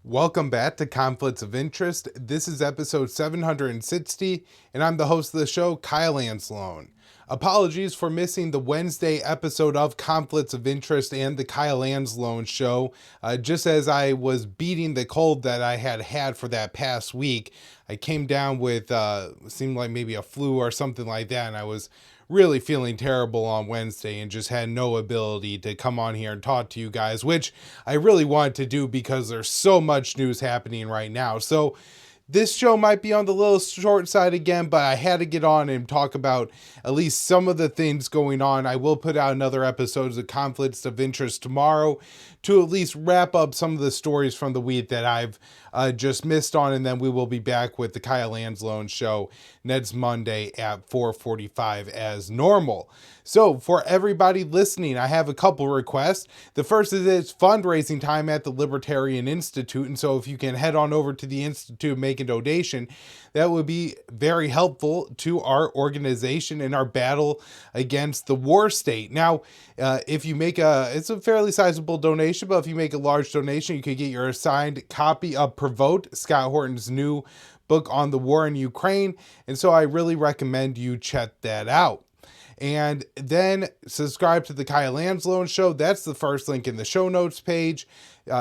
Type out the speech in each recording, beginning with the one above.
Welcome back to Conflicts of Interest. This is episode 760, and I'm the host of the show, Kyle Anzalone. Apologies for missing the Wednesday episode of Conflicts of Interest and the Kyle Anzalone show. Just as I was beating the cold that I had for that past week, I came down with, seemed like maybe a flu or something like that, and I was really feeling terrible on Wednesday and just had no ability to come on here and talk to you guys, which I really wanted to do because there's so much news happening right now. So this show might be on the little short side again, but I had to get on and talk about at least some of the things going on. I will put out another episode of Conflicts of Interest tomorrow to at least wrap up some of the stories from the week that I've just missed on, and then we will be back with the Kyle Anzalone show next Monday at 4:45 as normal. So for everybody listening, I have a couple requests. The first is it's fundraising time at the Libertarian Institute, and so if you can head on over to the Institute and make a donation, that would be very helpful to our organization in our battle against the war state. Now, if you make it's a fairly sizable donation, but if you make a large donation, you could get your assigned copy of Provoked, Scott Horton's new book on the war in Ukraine. And so I really recommend you check that out. And then subscribe to the Kyle Anzalone show. That's the first link in the show notes page.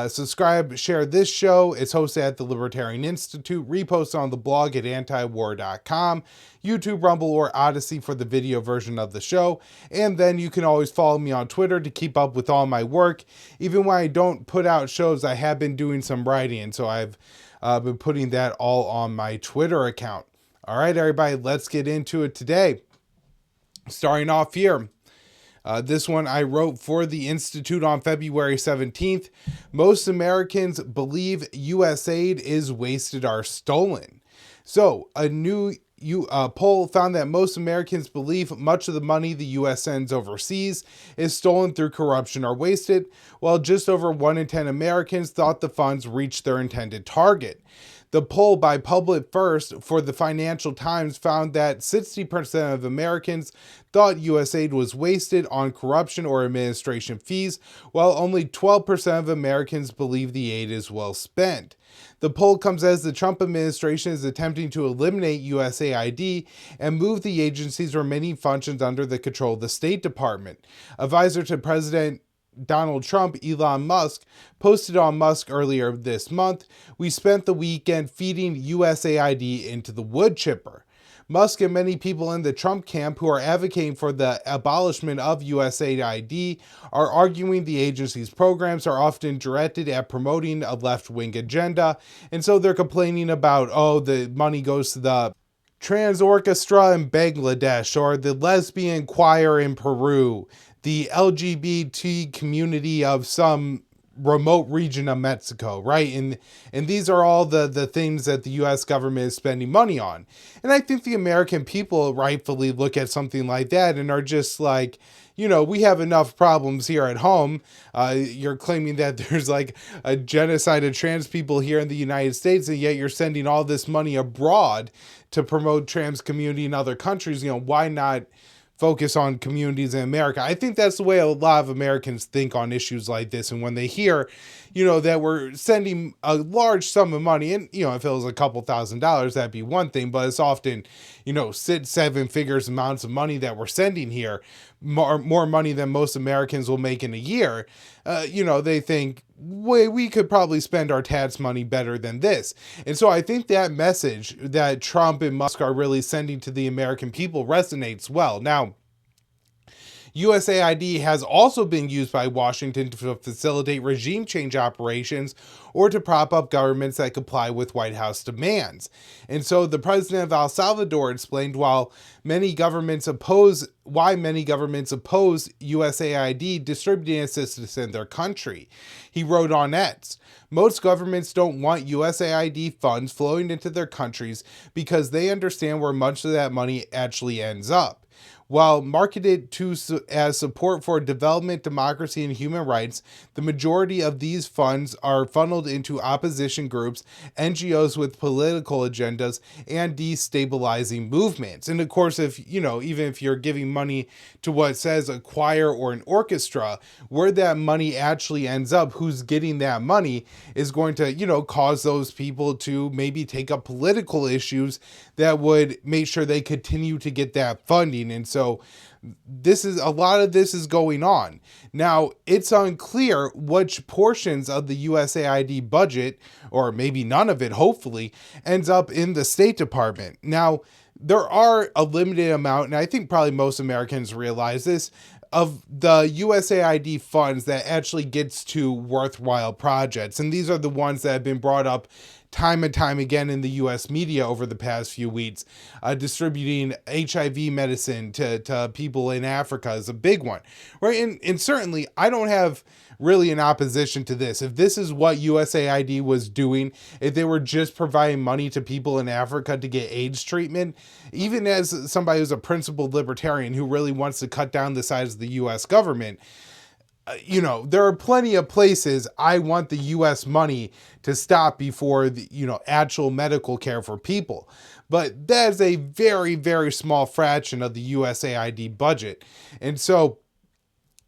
Subscribe, share this show. It's hosted at the Libertarian Institute. Repost on the blog at antiwar.com, YouTube, Rumble, or Odysee for the video version of the show. And then you can always follow me on Twitter to keep up with all my work. Even when I don't put out shows, I have been doing some writing. And so I've been putting that all on my Twitter account. All right, everybody, let's get into it today. Starting off here, this one I wrote for the Institute on February 17th. Most Americans believe U.S. aid is wasted or stolen. So a new poll found that most Americans believe much of the money the U.S. sends overseas is stolen through corruption or wasted, while just over 1 in 10 Americans thought the funds reached their intended target. The poll by Public First for the Financial Times found that 60% of Americans thought U.S. aid was wasted on corruption or administration fees, while only 12% of Americans believe the aid is well spent. The poll comes as the Trump administration is attempting to eliminate USAID and move the agency's remaining functions under the control of the State Department. Advisor to President Donald Trump, Elon Musk, posted on Musk earlier this month, "We spent the weekend feeding USAID into the wood chipper." Musk and many people in the Trump camp who are advocating for the abolishment of USAID are arguing the agency's programs are often directed at promoting a left-wing agenda, and so they're complaining about, the money goes to the trans orchestra in Bangladesh or the lesbian choir in Peru, the LGBT community of some remote region of Mexico, right? And these are all the things that the U.S. government is spending money on. And I think the American people rightfully look at something like that and are just like, we have enough problems here at home. You're claiming that there's like a genocide of trans people here in the United States, and yet you're sending all this money abroad to promote trans community in other countries. Why not focus on communities in America? I think that's the way a lot of Americans think on issues like this. And when they hear, that we're sending a large sum of money, and, if it was a couple $1,000s, that'd be one thing, but it's often, 6-7 figures amounts of money that we're sending here, more money than most Americans will make in a year. They think, we could probably spend our tax money better than this. And so I think that message that Trump and Musk are really sending to the American people resonates well. Now, USAID has also been used by Washington to facilitate regime change operations or to prop up governments that comply with White House demands. And so the president of El Salvador explained why many governments oppose USAID distributing assistance in their country. He wrote on X, "Most governments don't want USAID funds flowing into their countries because they understand where much of that money actually ends up. While marketed as support for development, democracy, and human rights, the majority of these funds are funneled into opposition groups, NGOs with political agendas, and destabilizing movements. And of course, even if you're giving money to what says a choir or an orchestra, where that money actually ends up, who's getting that money, is going to, cause those people to maybe take up political issues that would make sure they continue to get that funding. And so a lot of this is going on. Now, it's unclear which portions of the USAID budget, or maybe none of it, hopefully, ends up in the State Department. Now, there are a limited amount, and I think probably most Americans realize this, of the USAID funds that actually gets to worthwhile projects. And these are the ones that have been brought up time and time again in the U.S. media over the past few weeks. Distributing HIV medicine to people in Africa is a big one, right? And certainly, I don't have really an opposition to this. If this is what USAID was doing, if they were just providing money to people in Africa to get AIDS treatment, even as somebody who's a principled libertarian who really wants to cut down the size of the U.S. government, there are plenty of places I want the U.S. money to stop before the, actual medical care for people. But that is a very, very small fraction of the USAID budget. And so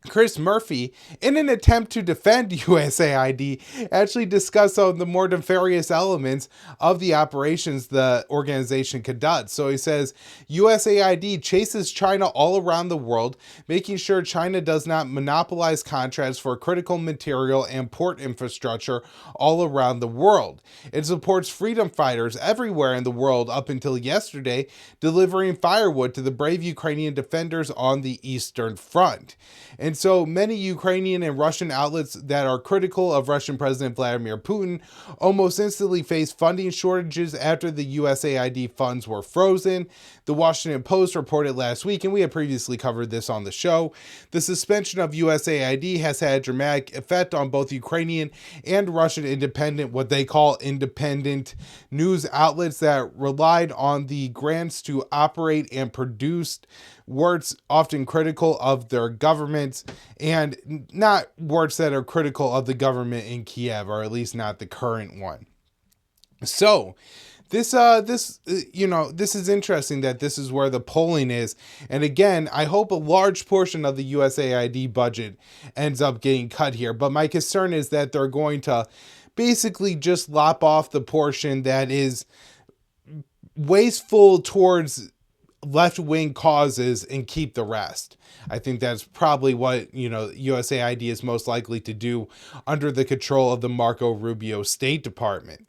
Chris Murphy, in an attempt to defend USAID, actually discussed some of the more nefarious elements of the operations the organization conducts. So he says, USAID chases China all around the world, making sure China does not monopolize contracts for critical material and port infrastructure all around the world. It supports freedom fighters everywhere in the world up until yesterday, delivering firewood to the brave Ukrainian defenders on the Eastern Front. And so many Ukrainian and Russian outlets that are critical of Russian President Vladimir Putin almost instantly faced funding shortages after the USAID funds were frozen. The Washington Post reported last week, and we had previously covered this on the show, the suspension of USAID has had a dramatic effect on both Ukrainian and Russian what they call independent news outlets that relied on the grants to operate and produce words often critical of their governments, and not words that are critical of the government in Kiev, or at least not the current one. So this is interesting that this is where the polling is. And again, I hope a large portion of the USAID budget ends up getting cut here. But my concern is that they're going to basically just lop off the portion that is wasteful towards left-wing causes and keep the rest. I think that's probably what, USAID is most likely to do under the control of the Marco Rubio State Department.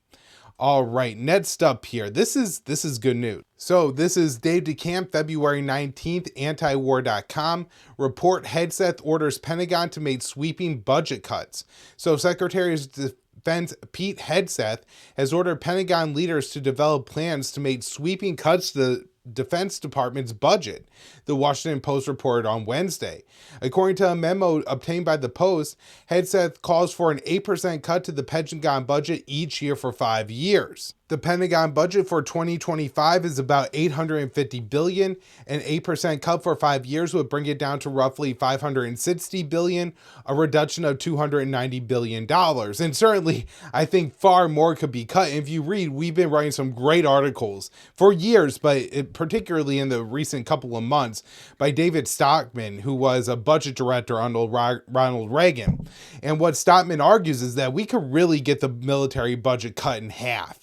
All right, next up here, this is good news. So this is Dave DeCamp, February 19th, antiwar.com. Report Hegseth orders Pentagon to make sweeping budget cuts. So Secretary of Defense Pete Hegseth has ordered Pentagon leaders to develop plans to make sweeping cuts to the Defense Department's budget, the Washington Post reported on Wednesday. According to a memo obtained by the Post, Hegseth calls for an 8% cut to the Pentagon budget each year for 5 years. The Pentagon budget for 2025 is about $850 billion. An 8% cut for 5 years would bring it down to roughly $560 billion, a reduction of $290 billion. And certainly, I think far more could be cut. If you read, we've been writing some great articles for years, but particularly in the recent couple of months, by David Stockman, who was a budget director under Ronald Reagan. And what Stockman argues is that we could really get the military budget cut in half.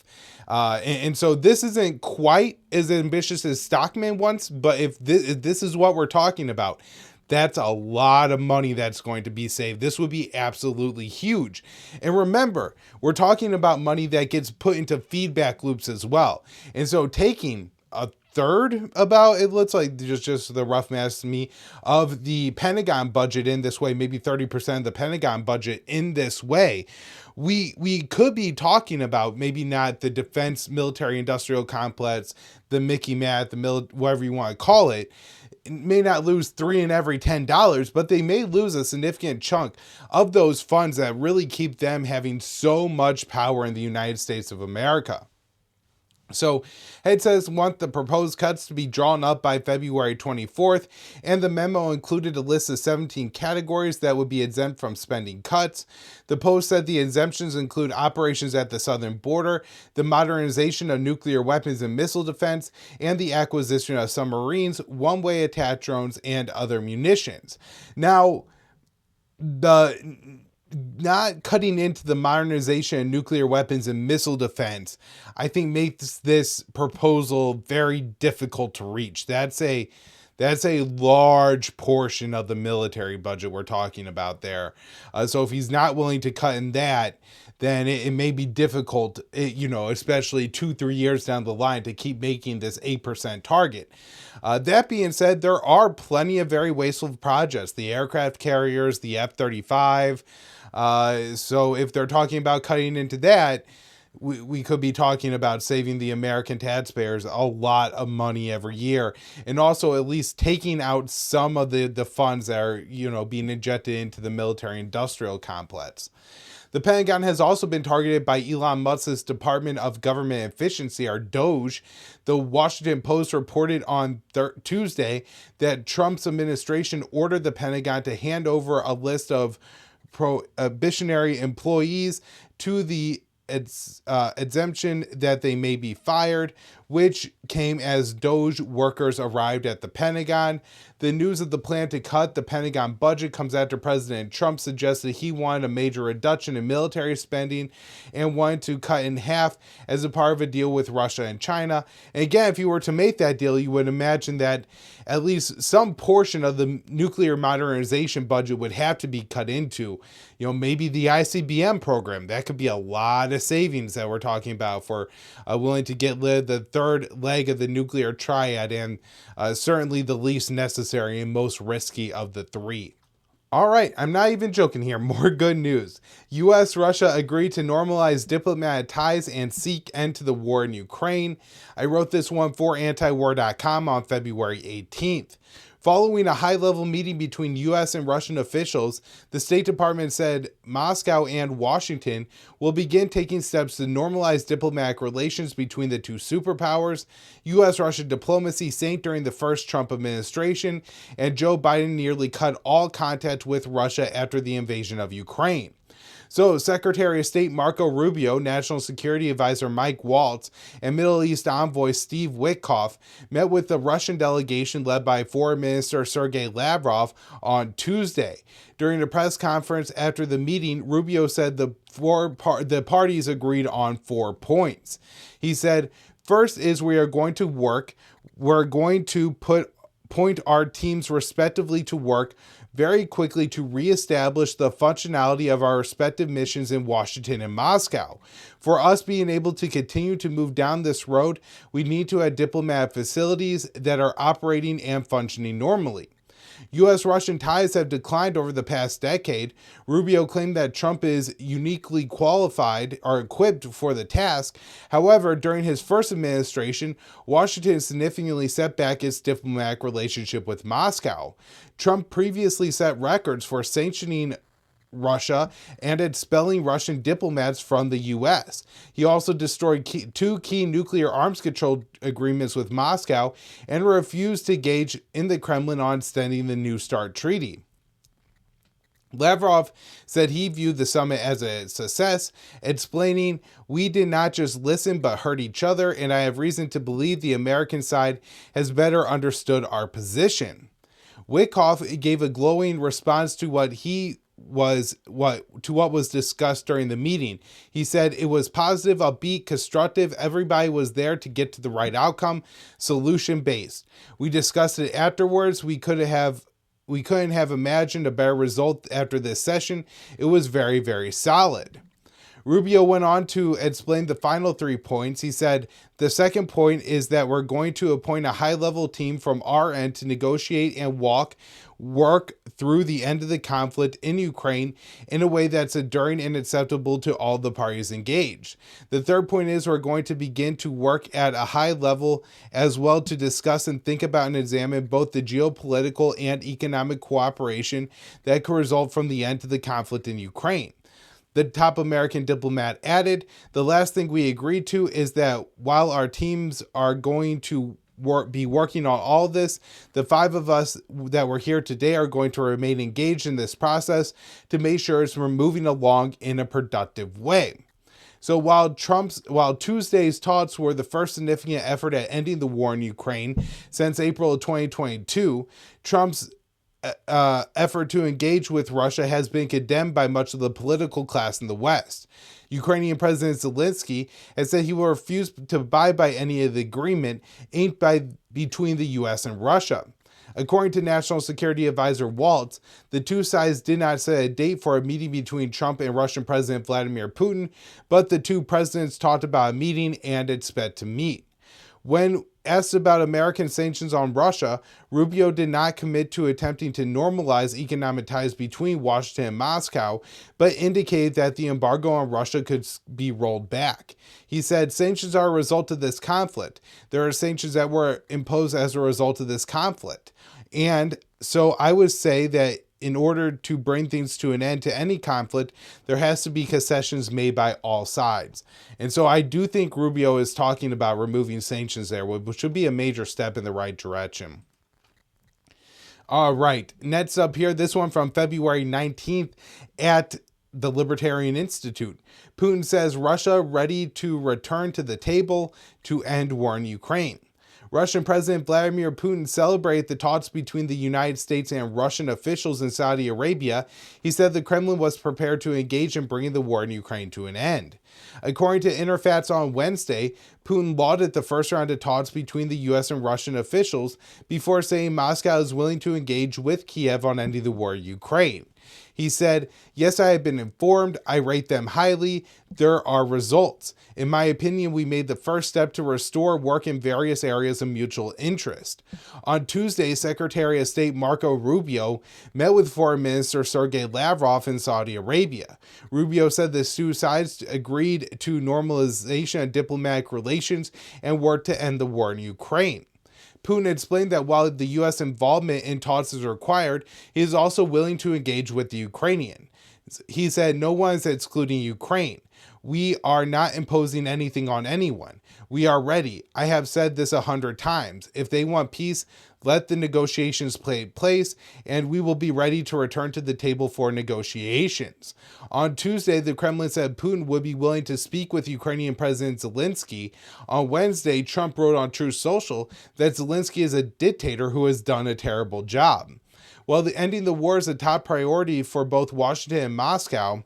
And so this isn't quite as ambitious as Stockman wants, but if this is what we're talking about, that's a lot of money that's going to be saved. This would be absolutely huge. And remember, we're talking about money that gets put into feedback loops as well. And so taking a third, about, it looks like just the rough math to me, of the Pentagon budget in this way, maybe 30% of the Pentagon budget in this way, we could be talking about maybe not the defense military industrial complex, the Mickey Matt, whatever you want to call it, may not lose $3 in every $10, but they may lose a significant chunk of those funds that really keep them having so much power in the United States of America. So, Head says want the proposed cuts to be drawn up by February 24th, and the memo included a list of 17 categories that would be exempt from spending cuts. The Post said the exemptions include operations at the southern border, the modernization of nuclear weapons and missile defense, and the acquisition of submarines, one-way attack drones, and other munitions. Now, the not cutting into the modernization of nuclear weapons and missile defense, I think makes this proposal very difficult to reach. That's a large portion of the military budget we're talking about there. So if he's not willing to cut in that, then it may be difficult, especially 2-3 years down the line, to keep making this 8% target. That being said, there are plenty of very wasteful projects, the aircraft carriers, the F-35. So if they're talking about cutting into that, we could be talking about saving the American taxpayers a lot of money every year, and also at least taking out some of the funds that are, being injected into the military industrial complex. The Pentagon has also been targeted by Elon Musk's Department of Government Efficiency, or DOGE. The Washington Post reported on Tuesday that Trump's administration ordered the Pentagon to hand over a list of probationary employees to the exemption that they may be fired, which came as DOGE workers arrived at the Pentagon. The news of the plan to cut the Pentagon budget comes after President Trump suggested he wanted a major reduction in military spending and wanted to cut in half as a part of a deal with Russia and China. And again, if you were to make that deal, you would imagine that at least some portion of the nuclear modernization budget would have to be cut into. Maybe the ICBM program. That could be a lot of savings that we're talking about for willing to get rid of the third leg of the nuclear triad, and certainly the least necessary and most risky of the three. All right, I'm not even joking here. More good news. U.S.-Russia agreed to normalize diplomatic ties and seek end to the war in Ukraine. I wrote this one for antiwar.com on February 18th. Following a high-level meeting between U.S. and Russian officials, the State Department said Moscow and Washington will begin taking steps to normalize diplomatic relations between the two superpowers. U.S.-Russia diplomacy sank during the first Trump administration, and Joe Biden nearly cut all contact with Russia after the invasion of Ukraine. So, Secretary of State Marco Rubio, National Security Advisor Mike Waltz, and Middle East Envoy Steve Witkoff met with the Russian delegation led by Foreign Minister Sergei Lavrov on Tuesday. During a press conference after the meeting, Rubio said the parties agreed on 4 points. He said, first is we're going to point our teams respectively to work very quickly to reestablish the functionality of our respective missions in Washington and Moscow. For us being able to continue to move down this road, we need to have diplomatic facilities that are operating and functioning normally. U.S.-Russian ties have declined over the past decade. Rubio claimed that Trump is uniquely qualified or equipped for the task. However, during his first administration, Washington significantly set back its diplomatic relationship with Moscow. Trump previously set records for sanctioning Russia and expelling Russian diplomats from the U.S. He also destroyed two key nuclear arms control agreements with Moscow and refused to engage in the Kremlin on extending the New START treaty. Lavrov said he viewed the summit as a success, explaining, "We did not just listen but heard each other, and I have reason to believe the American side has better understood our position." Witkoff gave a glowing response to what was discussed during the meeting. He said it was positive, upbeat, constructive. Everybody was there to get to the right outcome, solution based. We discussed it afterwards. We couldn't have imagined a better result after this session. It was very, very solid. Rubio went on to explain the final 3 points. He said, the second point is that we're going to appoint a high-level team from our end to negotiate and work through the end of the conflict in Ukraine in a way that's enduring and acceptable to all the parties engaged. The third point is we're going to begin to work at a high level as well to discuss and think about and examine both the geopolitical and economic cooperation that could result from the end to the conflict in Ukraine. The top American diplomat added, "The last thing we agreed to is that while our teams are going to be working on all this, the 5 of us that were here today are going to remain engaged in this process to make sure we're moving along in a productive way." So while Tuesday's talks were the first significant effort at ending the war in Ukraine since April of 2022, Trump's effort to engage with Russia has been condemned by much of the political class in the West. Ukrainian President Zelensky has said he will refuse to abide by any of the agreement inked between the U.S. and Russia. According to National Security Advisor Waltz, the two sides did not set a date for a meeting between Trump and Russian President Vladimir Putin, but the two presidents talked about a meeting and expect to meet. When asked about American sanctions on Russia, Rubio did not commit to attempting to normalize economic ties between Washington and Moscow, but indicated that the embargo on Russia could be rolled back. He said, "Sanctions are a result of this conflict. There are sanctions that were imposed as a result of this conflict." And so I would say that in order to bring things to an end to any conflict, there has to be concessions made by all sides. And so I do think Rubio is talking about removing sanctions there, which would be a major step in the right direction. All right, next up here, this one from February 19th at the Libertarian Institute. Putin says Russia ready to return to the table to end war in Ukraine. Russian President Vladimir Putin celebrated the talks between the United States and Russian officials in Saudi Arabia. He said the Kremlin was prepared to engage in bringing the war in Ukraine to an end. According to Interfax on Wednesday, Putin lauded the first round of talks between the U.S. and Russian officials before saying Moscow is willing to engage with Kiev on ending the war in Ukraine. He said, "Yes, I have been informed. I rate them highly. There are results. In my opinion, we made the first step to restore work in various areas of mutual interest." On Tuesday, Secretary of State Marco Rubio met with Foreign Minister Sergei Lavrov in Saudi Arabia. Rubio said the two sides agreed to normalization of diplomatic relations and work to end the war in Ukraine. Putin explained that while the U.S. involvement in talks is required, he is also willing to engage with the Ukrainian. He said, "No one is excluding Ukraine. We are not imposing anything on anyone. We are ready. I have said this 100 times. If they want peace, let the negotiations take place, and we will be ready to return to the table for negotiations." On Tuesday, the Kremlin said Putin would be willing to speak with Ukrainian President Zelensky. On Wednesday, Trump wrote on Truth Social that Zelensky is a dictator who has done a terrible job. While ending the war is a top priority for both Washington and Moscow,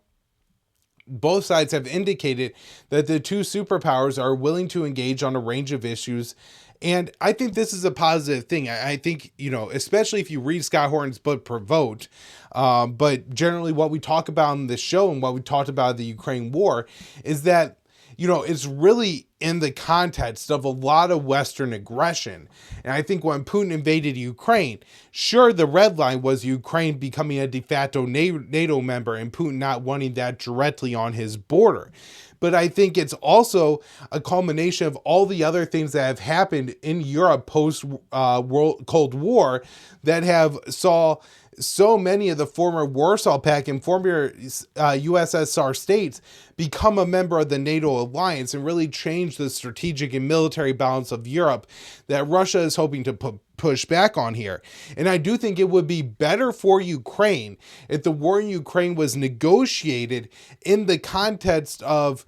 both sides have indicated that the two superpowers are willing to engage on a range of issues. And I think this is a positive thing. I think, especially if you read Scott Horton's book, Provoked, but generally what we talk about in this show and what we talked about in the Ukraine war is that, it's really in the context of a lot of Western aggression. And I think when Putin invaded Ukraine, sure, the red line was Ukraine becoming a de facto NATO member and Putin not wanting that directly on his border. But I think it's also a culmination of all the other things that have happened in Europe post Cold War that have saw so many of the former Warsaw Pact and former USSR states become a member of the NATO alliance and really change the strategic and military balance of Europe that Russia is hoping to push back on here. And I do think it would be better for Ukraine if the war in Ukraine was negotiated in the context of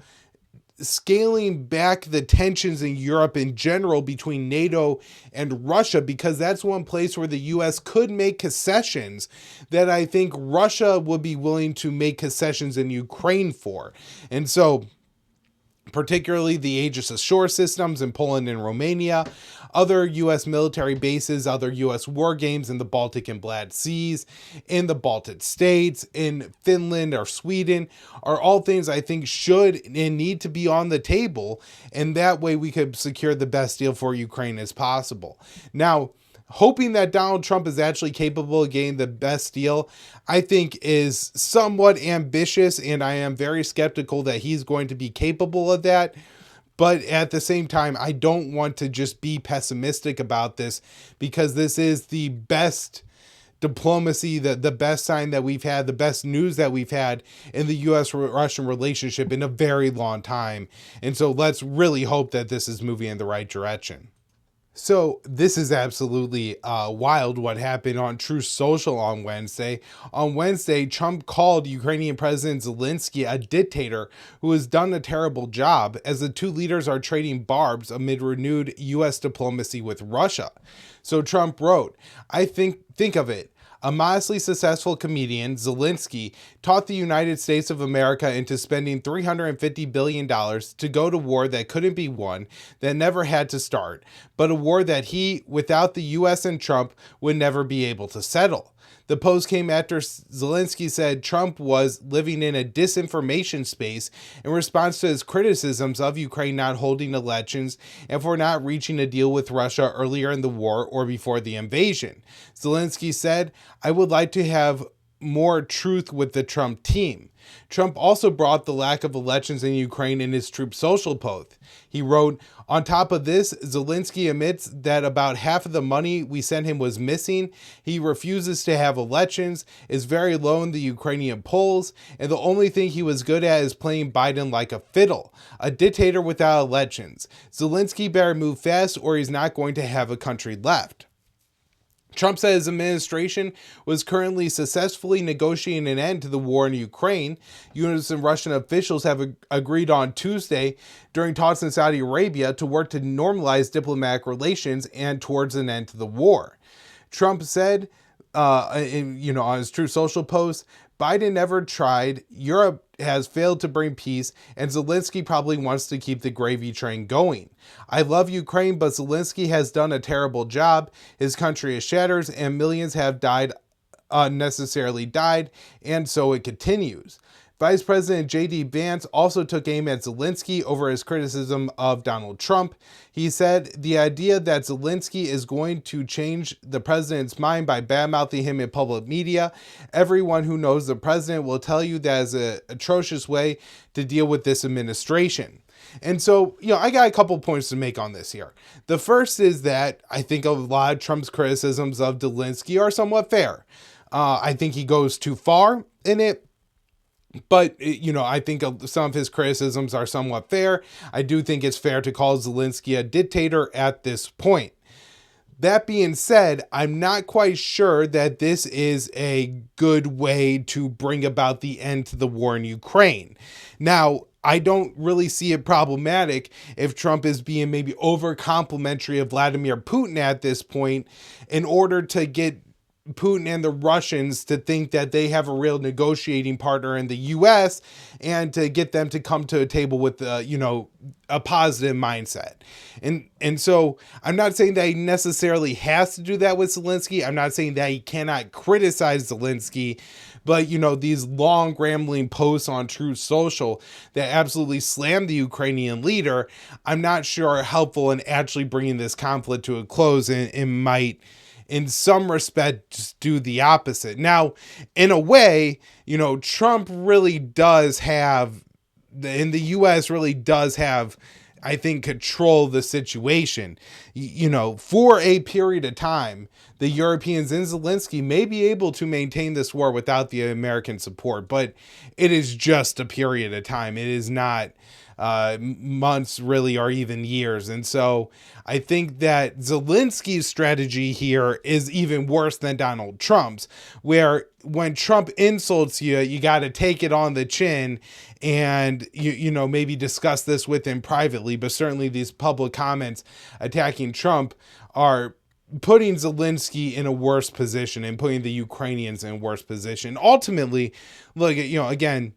scaling back the tensions in Europe in general between NATO and Russia, because that's one place where the U.S. could make concessions that I think Russia would be willing to make concessions in Ukraine for. And so particularly the Aegis Ashore systems in Poland and Romania, other U.S. military bases, other U.S. war games in the Baltic and Black Seas, in the Baltic states, in Finland or Sweden, are all things I think should and need to be on the table, and that way we could secure the best deal for Ukraine as possible. Now, hoping that Donald Trump is actually capable of getting the best deal, I think is somewhat ambitious, and I am very skeptical that he's going to be capable of that. But at the same time, I don't want to just be pessimistic about this, because this is the best diplomacy, the best sign that we've had, the best news that we've had in the U.S.-Russian relationship in a very long time. And so let's really hope that this is moving in the right direction. So this is absolutely wild what happened on Truth Social on Wednesday. On Wednesday, Trump called Ukrainian President Zelensky a dictator who has done a terrible job, as the two leaders are trading barbs amid renewed U.S. diplomacy with Russia. So Trump wrote, I think of it. A modestly successful comedian, Zelensky, taught the United States of America into spending $350 billion to go to war that couldn't be won, that never had to start, but a war that he, without the U.S. and Trump, would never be able to settle. The post came after Zelensky said Trump was living in a disinformation space in response to his criticisms of Ukraine not holding elections and for not reaching a deal with Russia earlier in the war or before the invasion. Zelensky said, I would like to have more truth with the Trump team. Trump also brought the lack of elections in Ukraine in his Truth Social post. He wrote, on top of this, Zelensky admits that about half of the money we sent him was missing. He refuses to have elections, is very low in the Ukrainian polls, and the only thing he was good at is playing Biden like a fiddle, a dictator without elections. Zelensky better move fast or he's not going to have a country left. Trump said his administration was currently successfully negotiating an end to the war in Ukraine. U.S. and Russian officials have agreed on Tuesday during talks in Saudi Arabia to work to normalize diplomatic relations and towards an end to the war. Trump said, on his Truth Social post, Biden never tried, Europe has failed to bring peace, and Zelensky probably wants to keep the gravy train going. I love Ukraine, but Zelensky has done a terrible job. His country is shattered, and millions have unnecessarily died, and so it continues. Vice President J.D. Vance also took aim at Zelensky over his criticism of Donald Trump. He said the idea that Zelensky is going to change the president's mind by badmouthing him in public media, everyone who knows the president will tell you that is an atrocious way to deal with this administration. And so, I got a couple points to make on this here. The first is that I think a lot of Trump's criticisms of Zelensky are somewhat fair. I think he goes too far in it. But, I think some of his criticisms are somewhat fair. I do think it's fair to call Zelensky a dictator at this point. That being said, I'm not quite sure that this is a good way to bring about the end to the war in Ukraine. Now, I don't really see it problematic if Trump is being maybe over complimentary of Vladimir Putin at this point in order to get Putin and the Russians to think that they have a real negotiating partner in the U.S. and to get them to come to a table with, a positive mindset. And so I'm not saying that he necessarily has to do that with Zelensky. I'm not saying that he cannot criticize Zelensky, but, these long rambling posts on Truth Social that absolutely slam the Ukrainian leader, I'm not sure are helpful in actually bringing this conflict to a close and might, in some respect, just do the opposite. Now, in a way, Trump really does have, and the U.S. really does have, I think, control the situation. For a period of time, the Europeans and Zelensky may be able to maintain this war without the American support, but it is just a period of time. It is not months really, or even years. And so I think that Zelensky's strategy here is even worse than Donald Trump's, where when Trump insults you, you got to take it on the chin and, maybe discuss this with him privately. But certainly these public comments attacking Trump are putting Zelensky in a worse position and putting the Ukrainians in a worse position. Ultimately, look, again,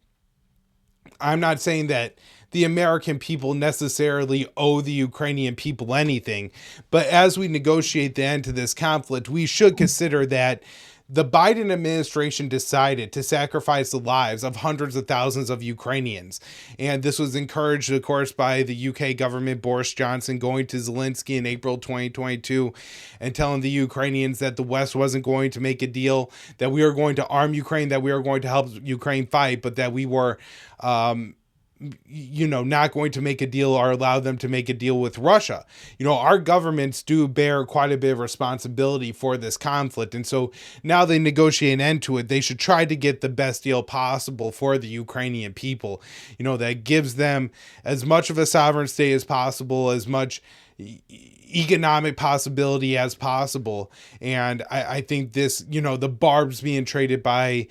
I'm not saying that the American people necessarily owe the Ukrainian people anything, but as we negotiate the end to this conflict, we should consider that the Biden administration decided to sacrifice the lives of hundreds of thousands of Ukrainians. And this was encouraged, of course, by the UK government, Boris Johnson, going to Zelensky in April 2022 and telling the Ukrainians that the West wasn't going to make a deal, that we were going to arm Ukraine, that we were going to help Ukraine fight, but that we were not going to make a deal or allow them to make a deal with Russia. Our governments do bear quite a bit of responsibility for this conflict. And so now they negotiate an end to it. They should try to get the best deal possible for the Ukrainian people, that gives them as much of a sovereign state as possible, as much economic possibility as possible. And I think this, the barbs being traded by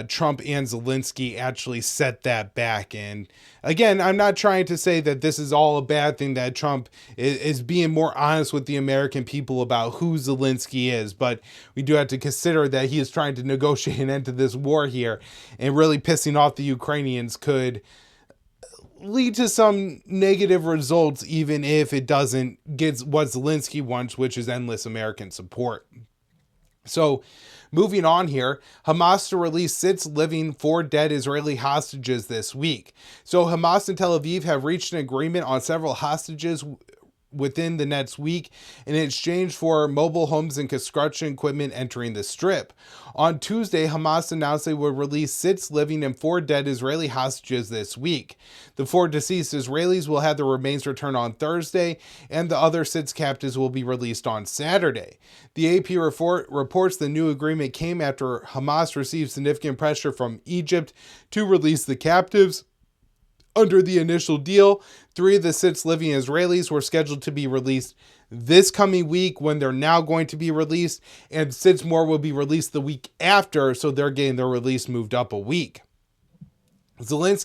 Trump and Zelensky actually set that back. And again, I'm not trying to say that this is all a bad thing, that Trump is being more honest with the American people about who Zelensky is, but we do have to consider that he is trying to negotiate an end to this war here, and really pissing off the Ukrainians could lead to some negative results, even if it doesn't get what Zelensky wants, which is endless American support. So moving on here, Hamas to release 6 living 4 dead Israeli hostages this week. So Hamas and Tel Aviv have reached an agreement on several hostages within the next week in exchange for mobile homes and construction equipment entering the strip. On Tuesday, Hamas announced they would release 6 living and 4 dead Israeli hostages this week. The 4 deceased Israelis will have their remains returned on Thursday, and the other 6 captives will be released on Saturday. The AP reports the new agreement came after Hamas received significant pressure from Egypt to release the captives. Under the initial deal, 3 of the 6 living Israelis were scheduled to be released this coming week, when they're now going to be released, and 6 more will be released the week after, so they're getting their release moved up a week. Hamas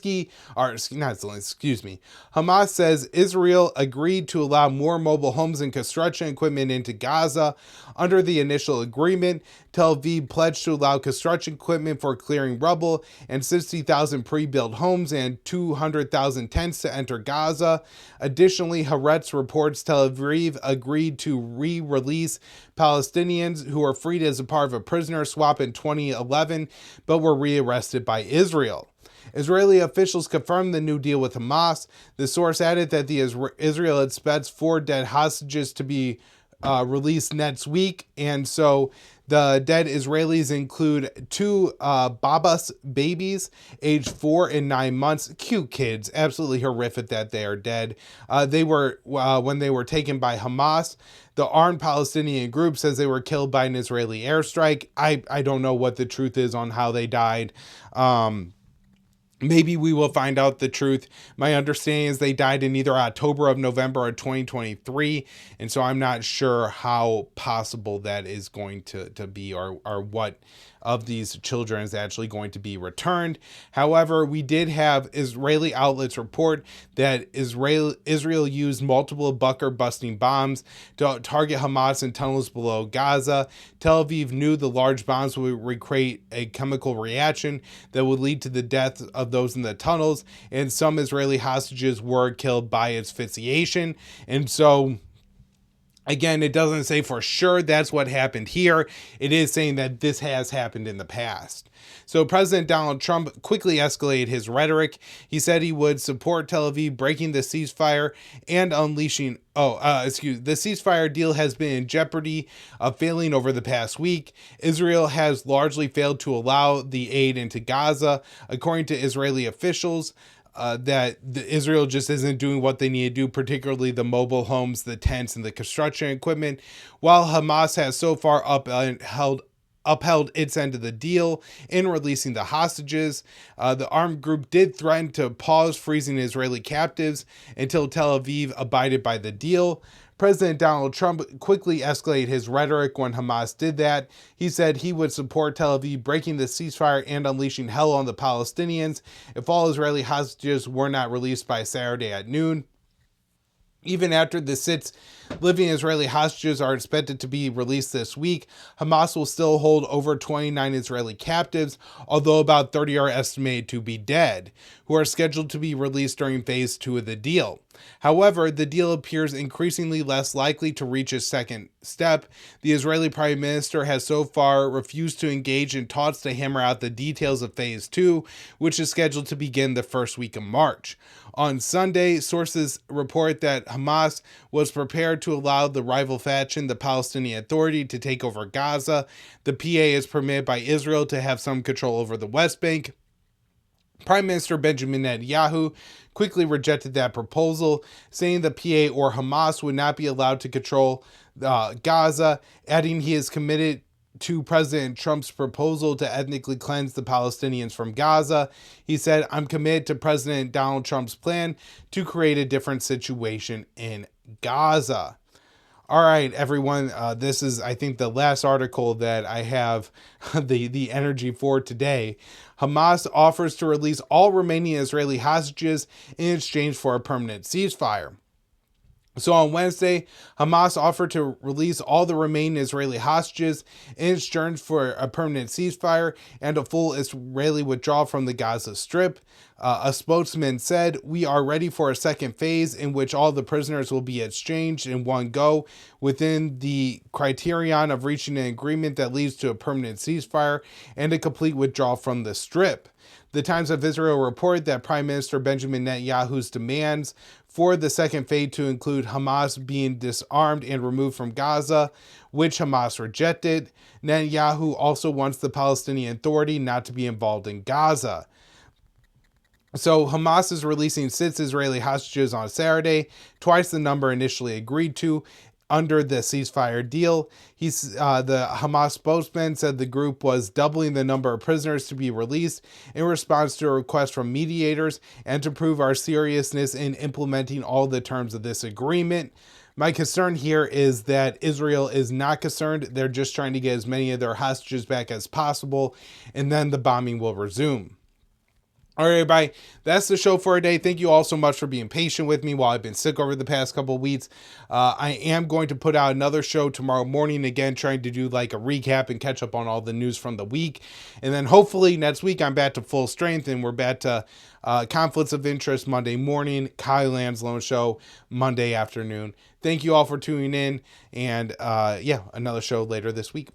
says Israel agreed to allow more mobile homes and construction equipment into Gaza. Under the initial agreement, Tel Aviv pledged to allow construction equipment for clearing rubble and 60,000 pre-built homes and 200,000 tents to enter Gaza. Additionally, Haaretz reports Tel Aviv agreed to re-release Palestinians who were freed as a part of a prisoner swap in 2011, but were rearrested by Israel. Israeli officials confirmed the new deal with Hamas. The source added that Israel expects 4 dead hostages to be released next week. And so the dead Israelis include 2 Babas babies, aged 4 and 9 months. Cute kids. Absolutely horrific that they are dead. They were, when they were taken by Hamas, the armed Palestinian group says they were killed by an Israeli airstrike. I don't know what the truth is on how they died. Maybe we will find out the truth. My understanding is they died in either October or November of 2023. And so I'm not sure how possible that is going to be, or what of these children is actually going to be returned. However, we did have Israeli outlets report that Israel used multiple bunker-busting bombs to target Hamas in tunnels below Gaza. Tel Aviv knew the large bombs would recreate a chemical reaction that would lead to the death of those in the tunnels, and some Israeli hostages were killed by asphyxiation. And so, again, it doesn't say for sure that's what happened here. It is saying that this has happened in the past. So President Donald Trump quickly escalated his rhetoric. He said he would support Tel Aviv breaking the ceasefire and unleashing... the ceasefire deal has been in jeopardy of failing over the past week. Israel has largely failed to allow the aid into Gaza, according to Israeli officials. That Israel just isn't doing what they need to do, particularly the mobile homes, the tents, and the construction equipment, while Hamas has so far upheld its end of the deal in releasing the hostages. The armed group did threaten to pause freezing Israeli captives until Tel Aviv abided by the deal. President Donald Trump quickly escalated his rhetoric when Hamas did that. He said he would support Tel Aviv breaking the ceasefire and unleashing hell on the Palestinians if all Israeli hostages were not released by Saturday at noon. Even after the 6 living Israeli hostages are expected to be released this week, Hamas will still hold over 29 Israeli captives, although about 30 are estimated to be dead, who are scheduled to be released during phase 2 of the deal. However, the deal appears increasingly less likely to reach its second step. The Israeli Prime Minister has so far refused to engage in talks to hammer out the details of phase 2, which is scheduled to begin the first week of March. On Sunday, sources report that Hamas was prepared to allow the rival faction, the Palestinian Authority, to take over Gaza. The PA is permitted by Israel to have some control over the West Bank. Prime Minister Benjamin Netanyahu quickly rejected that proposal, saying the PA or Hamas would not be allowed to control Gaza, adding he is committed to President Trump's proposal to ethnically cleanse the Palestinians from Gaza. He said, "I'm committed to President Donald Trump's plan to create a different situation in Gaza." All right, everyone. This is, I think, the last article that I have the energy for today. Hamas offers to release all remaining Israeli hostages in exchange for a permanent ceasefire. So on Wednesday, Hamas offered to release all the remaining Israeli hostages in exchange for a permanent ceasefire and a full Israeli withdrawal from the Gaza Strip. A spokesman said, "We are ready for a second phase in which all the prisoners will be exchanged in one go within the criterion of reaching an agreement that leads to a permanent ceasefire and a complete withdrawal from the Strip." The Times of Israel reported that Prime Minister Benjamin Netanyahu's demands for the second phase to include Hamas being disarmed and removed from Gaza, which Hamas rejected. Netanyahu also wants the Palestinian Authority not to be involved in Gaza. So Hamas is releasing 6 Israeli hostages on Saturday, twice the number initially agreed to under the ceasefire deal. The Hamas spokesman said the group was doubling the number of prisoners to be released in response to a request from mediators and to prove our seriousness in implementing all the terms of this agreement. My concern here is that Israel is not concerned. They're just trying to get as many of their hostages back as possible, and then the bombing will resume. All right, everybody, that's the show for today. Thank you all so much for being patient with me while I've been sick over the past couple of weeks. I am going to put out another show tomorrow morning, again, trying to do like a recap and catch up on all the news from the week. And then hopefully next week I'm back to full strength and we're back to Conflicts of Interest Monday morning, Kyle Anzalone show Monday afternoon. Thank you all for tuning in, and another show later this week.